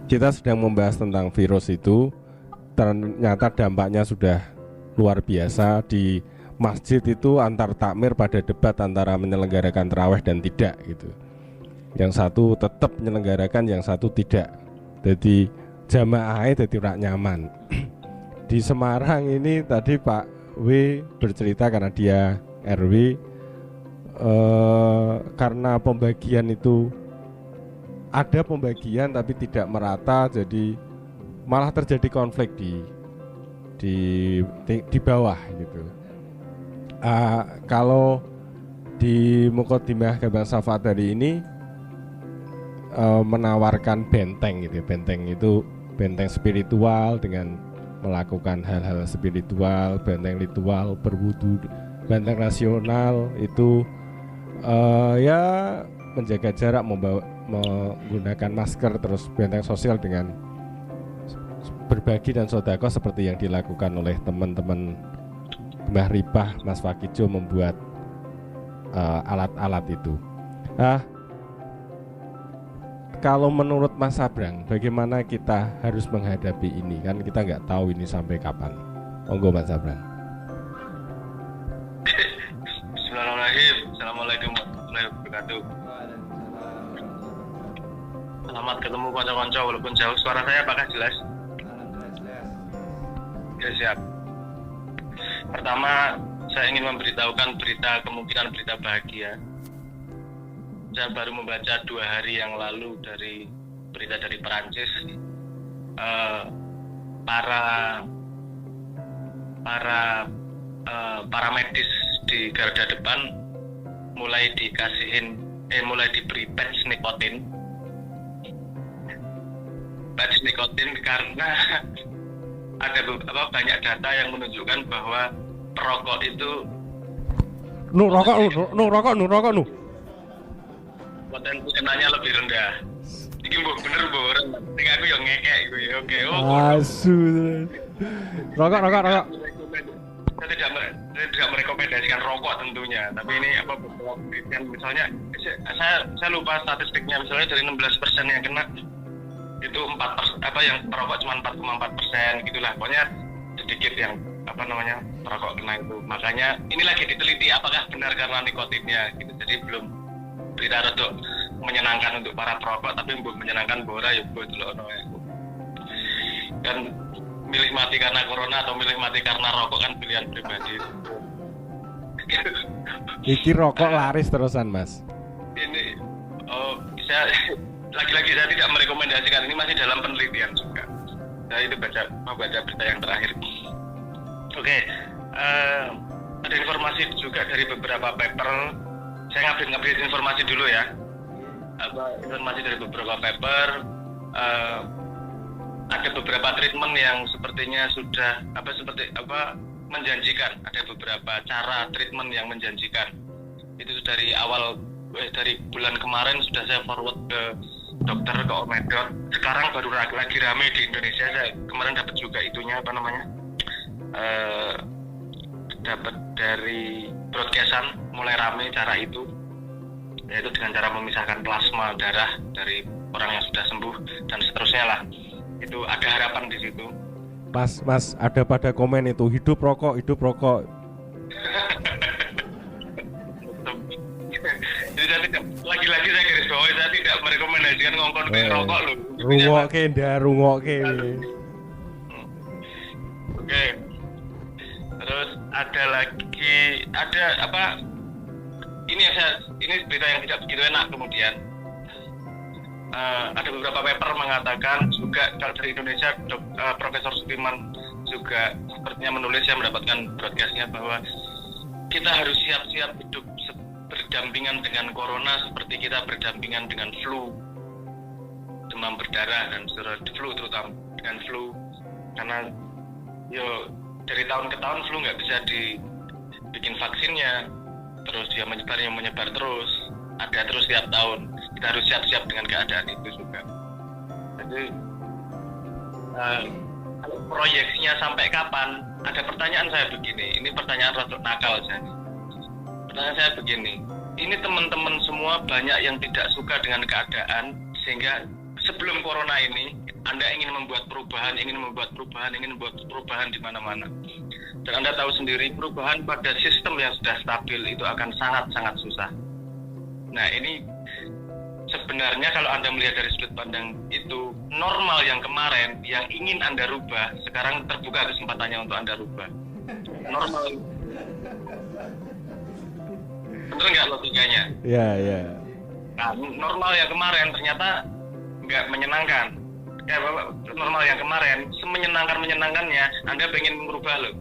kita sedang membahas tentang virus itu. Ternyata dampaknya sudah luar biasa. Di masjid itu antar takmir pada debat antara menyelenggarakan tarawih dan tidak gitu. Yang satu tetap menyelenggarakan, yang satu tidak. Jadi jamaahnya jadi rak nyaman. Di Semarang ini tadi Pak W bercerita karena dia RW, karena pembagian itu ada pembagian tapi tidak merata, jadi malah terjadi konflik di bawah gitu. Kalau di Muqaddimah Gambang Syafaat hari ini menawarkan benteng gitu. Benteng itu benteng spiritual dengan melakukan hal-hal spiritual, benteng ritual, berwudu, benteng rasional itu ya menjaga jarak, menggunakan masker, terus benteng sosial dengan berbagi dan sedekah seperti yang dilakukan oleh teman-teman Mbah Ripah, Mas Fakijo membuat alat-alat itu. Kalau menurut Mas Sabrang, bagaimana kita harus menghadapi ini? Kan kita nggak tahu ini sampai kapan. Monggo Mas Sabrang. Bismillahirrahmanirrahim. Assalamualaikum warahmatullahi wabarakatuh. Selamat ketemu konco-konco walaupun jauh. Suara saya apakah jelas? Ya, siap. Pertama, saya ingin memberitahukan kemungkinan berita bahagia. Saya baru membaca 2 hari yang lalu dari berita dari Perancis. Para medis di garda depan mulai diberi patch nikotin karena ada banyak data yang menunjukkan bahwa perokok itu potensi kenanya lebih rendah. Iki bener orang. Ning aku yang ngekek iku ya. Oke. Asu. Rokok. Saya tidak merekomendasikan rokok tentunya, tapi ini misalnya saya lupa statistiknya, misalnya dari 16% yang kena itu 4% yang perokok cuma 4,4% gitulah. Pokoknya sedikit yang perokok kena itu. Makanya ini lagi diteliti apakah benar karena nikotinnya gitu. Jadi belum berita rada menyenangkan untuk para perokok, tapi belum menyenangkan bora ya buat lono ya. Dan milih mati karena corona atau milih mati karena rokok kan pilihan pribadi. Iki rokok laris terusan Mas. Ini saya lagi-lagi saya tidak merekomendasikan, ini masih dalam penelitian juga. Saya itu membaca berita yang terakhir. Oke, ada informasi juga dari beberapa paper. Saya ngupdate informasi dulu ya. Informasi dari beberapa paper. Ada beberapa treatment yang sepertinya sudah menjanjikan. Ada beberapa cara treatment yang menjanjikan. Itu dari bulan kemarin sudah saya forward ke dokter, ke Omedot. Sekarang baru lagi rame di Indonesia. Saya kemarin dapat juga itunya dapat dari broadcastan mulai rame cara itu, yaitu dengan cara memisahkan plasma darah dari orang yang sudah sembuh dan seterusnya lah. Itu ada harapan di situ. Mas ada pada komen itu hidup rokok. Jadi lagi-lagi saya garis bawah, saya tidak merekomendasikan ngongkon rokok loh. Rungokke. Oke. Terus ada ini berita yang tidak begitu enak kemudian. Ada beberapa paper mengatakan juga kalau dari Indonesia Profesor Supiman juga sepertinya menulis, yang mendapatkan broadcastnya, bahwa kita harus siap-siap hidup berdampingan dengan corona seperti kita berdampingan dengan flu, demam berdarah dan flu, terutama dengan flu, karena dari tahun ke tahun flu nggak bisa dibikin vaksinnya, terus dia menyebar terus, ada terus tiap tahun. Kita harus siap-siap dengan keadaan itu juga. Jadi kalau proyeksinya sampai kapan? Ada pertanyaan saya begini, ini pertanyaan rada nakal saja. Pertanyaan saya begini, ini teman-teman semua banyak yang tidak suka dengan keadaan sehingga sebelum corona ini Anda ingin membuat perubahan di mana-mana. Dan Anda tahu sendiri perubahan pada sistem yang sudah stabil itu akan sangat-sangat susah. Nah, ini sebenarnya kalau Anda melihat dari sudut pandang itu, normal yang kemarin yang ingin Anda rubah, sekarang terbuka kesempatannya untuk Anda rubah. Normal. Betul nggak logikanya? Iya. Nah, normal yang kemarin ternyata nggak menyenangkan. Ya, normal yang kemarin semenyenangkannya Anda pengen merubah loh.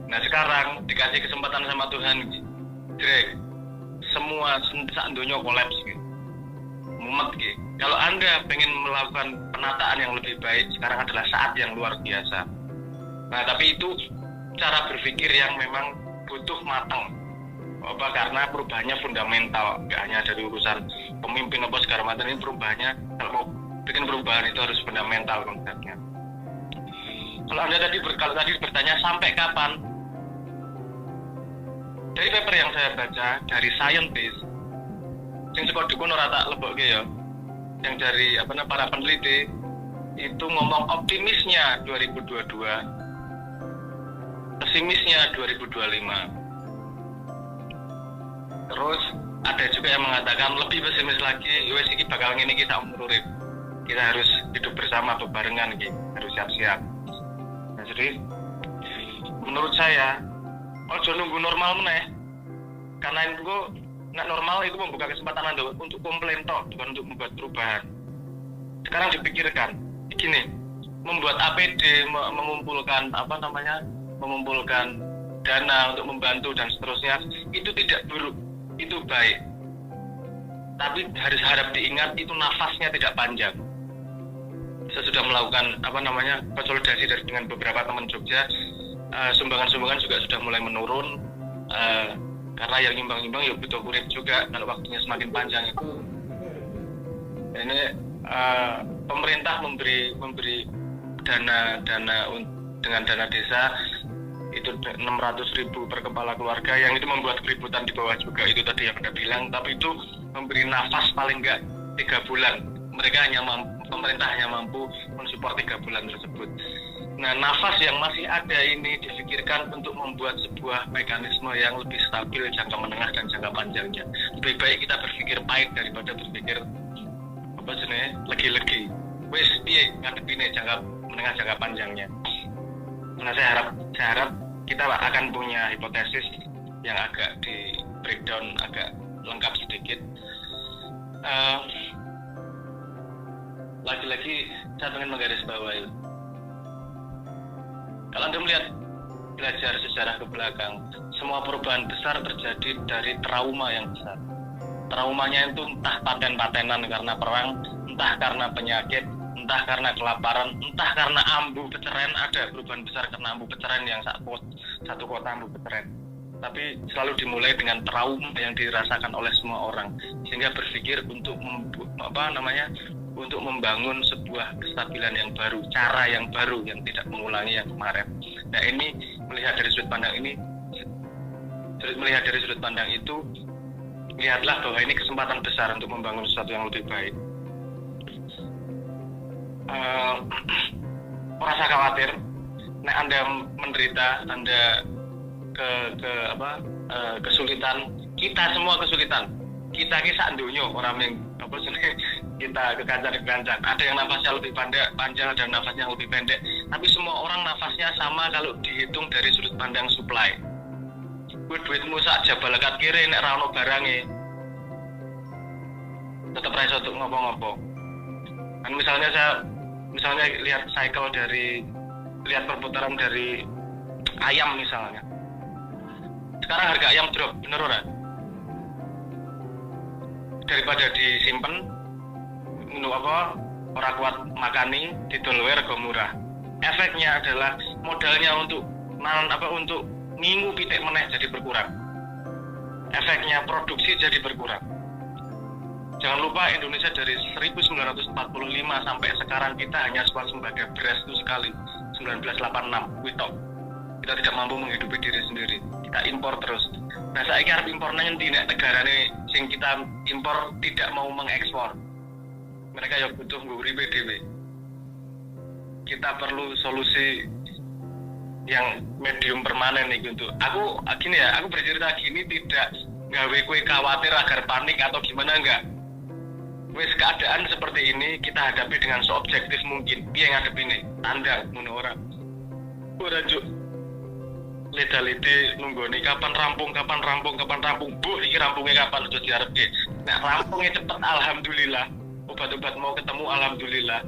Nah, sekarang dikasih kesempatan sama Tuhan, Drek, semua sak dunia kolaps gitu. Mumet gitu. Kalau Anda pengen melakukan penataan yang lebih baik, sekarang adalah saat yang luar biasa. Nah, tapi itu cara berpikir yang memang butuh matang. Apa? Karena perubahannya fundamental, nggak hanya dari urusan pemimpin apa segala macam. Ini perubahannya, kalau mau bikin perubahan itu harus fundamental konsepnya. Kalau tadi bertanya sampai kapan, dari paper yang saya baca dari scientist, yang sekolah dukun ora tak lebokke ya, yang dari para peneliti itu ngomong optimisnya 2022, pesimisnya 2025. Terus ada juga yang mengatakan lebih pesimis lagi, wes iki bakal ngene iki sak umur urip. Kita harus hidup bersama bebarengan iki, harus siap-siap. Nah, jadi menurut saya ojo nunggu normal meneh. Karena itu normal itu membuka kesempatan Anda untuk komplain toh, bukan untuk membuat perubahan. Sekarang dipikirkan, gini, membuat APD, mengumpulkan dana untuk membantu dan seterusnya, itu tidak buruk. Itu baik, tapi harap diingat itu nafasnya tidak panjang. Saya sudah melakukan konsolidasi dengan beberapa teman Jogja, sumbangan-sumbangan juga sudah mulai menurun, karena yang nyumbang ya butuh urip juga. Kalau waktunya semakin panjang itu, ini pemerintah memberi dana dengan dana desa itu 600.000 per kepala keluarga, yang itu membuat keributan di bawah juga, itu tadi yang Anda bilang. Tapi itu memberi nafas paling enggak 3 bulan. Pemerintah hanya mampu mensupport 3 bulan tersebut. Nah, nafas yang masih ada ini difikirkan untuk membuat sebuah mekanisme yang lebih stabil jangka menengah dan jangka panjangnya. Lebih baik kita berpikir pahit daripada berpikir legi-legi. Wes piye ngadepine jangka menengah jangka panjangnya. Nah, saya harap kita akan punya hipotesis yang agak di breakdown, agak lengkap sedikit. Lagi-lagi saya ingin menggarisbawahi, kalau Anda belajar sejarah ke belakang, semua perubahan besar terjadi dari trauma yang besar. Traumanya itu entah paten-patenan karena perang, entah karena penyakit, entah karena kelaparan, entah karena ambu peceren. Ada perubahan besar karena ambu peceren yang satu kota ambu peceren. Tapi selalu dimulai dengan trauma yang dirasakan oleh semua orang, sehingga berpikir untuk membangun sebuah kestabilan yang baru, cara yang baru yang tidak mengulangi yang kemarin. Nah, ini melihat dari sudut pandang itu, lihatlah bahwa ini kesempatan besar untuk membangun sesuatu yang lebih baik. Merasa khawatir, nek Anda menderita, Anda kesulitan, kita semua kesulitan. Kita kisah dunia orang yang kita kekancan. Ada yang nafasnya lebih panjang, ada yang nafasnya lebih pendek. Tapi semua orang nafasnya sama kalau dihitung dari sudut pandang supply. Duitmu sak jabal lekat kiri nek ra ono barange, tetap ra iso untuk ngopo-ngopo. Kan misalnya lihat perputaran dari ayam misalnya. Sekarang harga ayam drop, bener ora? Daripada disimpan, orang kuat makani, didol wae rega murah. Efeknya adalah modalnya untuk ngingu pitik meneh jadi berkurang. Efeknya produksi jadi berkurang. Jangan lupa Indonesia dari 1945 sampai sekarang kita hanya swasembada beras itu sekali, 1986 witok. Kita tidak mampu menghidupi diri sendiri. Kita impor terus. Nah, saya kira impor nang endi nek negarane sing kita impor tidak mau mengekspor. mereka yang butuh nguripe dhewe. Kita perlu solusi yang medium permanen nih untuk aku gini ya, aku bercerita gini tidak gawe kowe khawatir agar panik atau gimana, enggak. Wes keadaan seperti ini kita hadapi dengan seobjektif mungkin. Piye ngadepine? Tandang ngono ora juk leda-lede nunggoni kapan rampung. Bu iki rampungnya kapan aja diarepke. Nek rampungnya cepet alhamdulillah. Obat-obat mau ketemu alhamdulillah.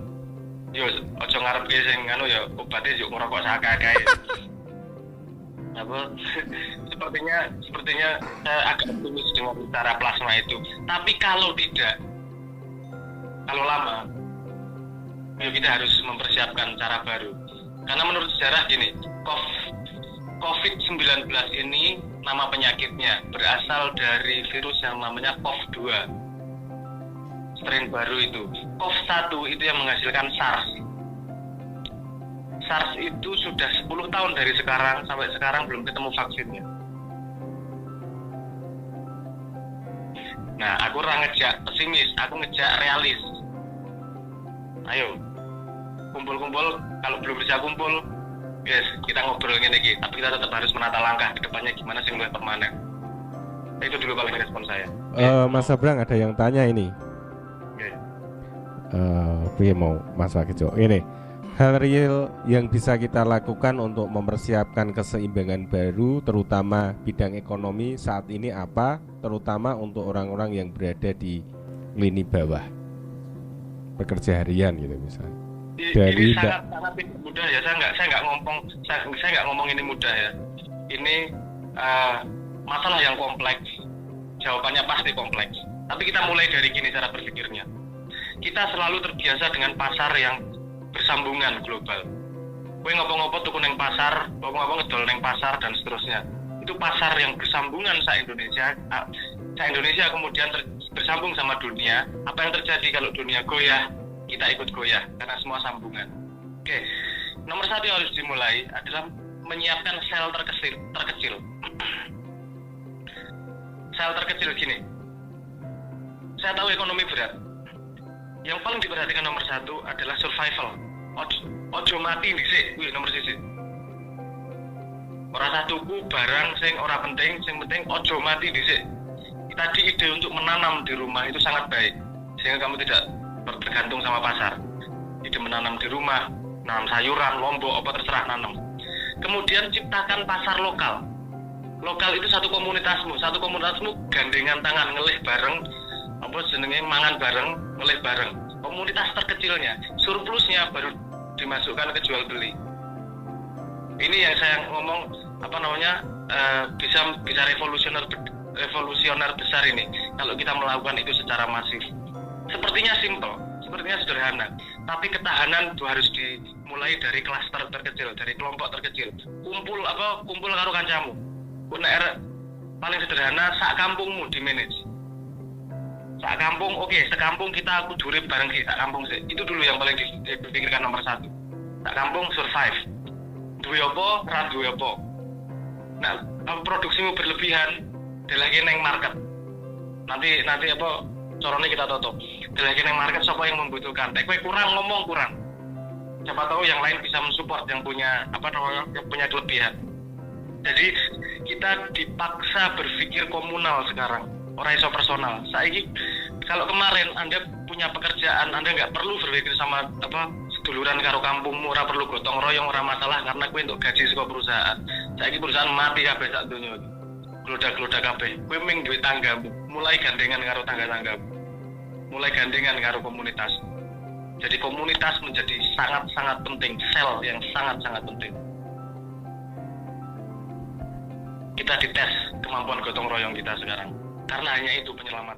Yo aja ngarepke sing anu ya obatnya yo ngerokok sakake. Apa sepertinya saya agak optimis dengan cara plasma itu. Tapi kalau lama ya kita harus mempersiapkan cara baru. Karena menurut sejarah gini, COVID-19 ini nama penyakitnya berasal dari virus yang namanya COV2. Strain baru itu. COV1 itu yang menghasilkan SARS. SARS itu sudah 10 tahun dari sekarang sampai sekarang belum ketemu vaksinnya. Nah, aku orang ngejak pesimis, aku ngejak realis. Ayo, kumpul-kumpul, kalau belum bisa kumpul, yes, kita ngobrol lagi. Tapi kita tetap harus menata langkah ke depannya gimana sih mulai permanen. Itu dulu paling respon saya. Mas Abrang ada yang tanya ini. Piye mau Mas Wakijo ini hal real yang bisa kita lakukan untuk mempersiapkan keseimbangan baru terutama bidang ekonomi saat ini apa, terutama untuk orang-orang yang berada di lini bawah pekerja harian gitu misalnya. Ini sangat mudah ya, saya nggak ngomong ini mudah ya. Ini masalah yang kompleks, jawabannya pasti kompleks. Tapi kita mulai dari gini cara berpikirnya. Kita selalu terbiasa dengan pasar yang bersambungan global. Kowe ngopo-ngopo tuku neng pasar, ngopo-ngopo ngedol neng pasar dan seterusnya. Itu pasar yang bersambungan Indonesia kemudian bersambung sama dunia. Apa yang terjadi kalau dunia goyah, kita ikut goyah karena semua sambungan. Oke. Nomor satu yang harus dimulai adalah menyiapkan sel terkecil. Sel terkecil gini. Saya tahu ekonomi berat. Yang paling diperhatikan nomor satu adalah survival. Ojo mati dhisik, kuwi nomor siji. Ora satuku barang sing ora penting, sing penting ojo mati dhisik. Tadi ide untuk menanam di rumah itu sangat baik, sehingga kamu tidak bergantung sama pasar. Ide menanam di rumah, nanam sayuran, lombok, apa terserah nanam. Kemudian ciptakan pasar lokal. Lokal itu satu komunitasmu gandengan tangan ngelih bareng, apa jenenge mangan bareng, ngelih bareng. Komunitas terkecilnya, surplusnya baru dimasukkan ke jual beli. Ini yang saya ngomong bisa revolusioner besar ini kalau kita melakukan itu secara masif. Sepertinya simple, sepertinya sederhana, tapi ketahanan itu harus dimulai dari klaster terkecil, dari kelompok terkecil. Kumpul karo kancamu. Paling sederhana sak kampungmu di manage. Sak kampung, sekampung kita kudu urip bareng sak kampung sih. Itu dulu yang paling dipikirkan nomor satu. Sak kampung survive. Duwe apa, ra duwe apa. Nah, produksimu berlebihan, deleke neng market. Nanti apa carane kita tutup. Deleke neng market sapa yang membutuhkan. Nek kowe kurang ngomong kurang. Siapa tahu yang lain bisa mensupport yang punya yang punya kelebihan. Jadi kita dipaksa berpikir komunal sekarang. Orang iso personal. Saiki kalau kemarin Anda punya pekerjaan, Anda nggak perlu berpikir sama seduluran karo kampungmu, ora perlu gotong royong, ora masalah karena kowe untuk gaji saka perusahaan. Saiki perusahaan mati kabeh sak donya. Gloda-gloda kabeh. Kowe ming duwe tanggamu, mulai gandengan karo tangga-tanggamu. Mulai gandengan karo komunitas. Jadi komunitas menjadi sangat-sangat penting, sel yang sangat-sangat penting. Kita dites kemampuan gotong royong kita sekarang. Karena hanya itu penyelamat.